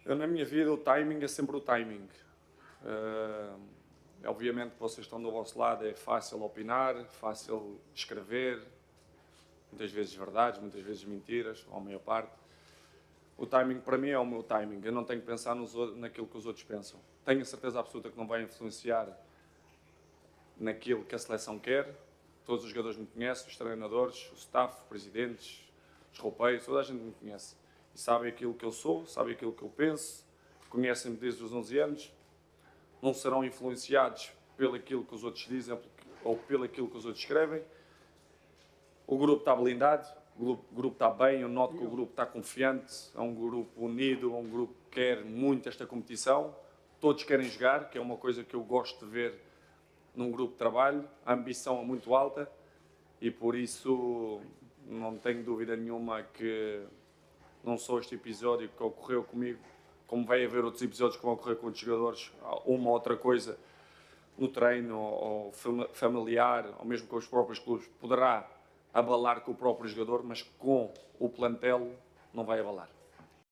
Na minha vida, o timing é sempre o timing. Obviamente que vocês estão do vosso lado, é fácil opinar, fácil escrever, muitas vezes verdades, muitas vezes mentiras, ou a maior parte. O timing para mim é o meu timing, eu não tenho que pensar naquilo que os outros pensam. Tenho a certeza absoluta que não vai influenciar naquilo que a seleção quer. Todos os jogadores me conhecem, os treinadores, o staff, os presidentes, os roupeiros, toda a gente me conhece. E sabe aquilo que eu sou, sabe aquilo que eu penso, conhecem-me desde os 11 anos, não serão influenciados pelo aquilo que os outros dizem ou pelo aquilo que os outros escrevem. O grupo está blindado, o grupo está bem, eu noto que o grupo está confiante, é um grupo unido, é um grupo que quer muito esta competição, todos querem jogar, que é uma coisa que eu gosto de ver num grupo de trabalho, a ambição é muito alta e por isso não tenho dúvida nenhuma que não só este episódio que ocorreu comigo, como vai haver outros episódios que vão ocorrer com outros jogadores, uma ou outra coisa no treino ou familiar, ou mesmo com os próprios clubes, poderá abalar com o próprio jogador, mas com o plantel não vai abalar.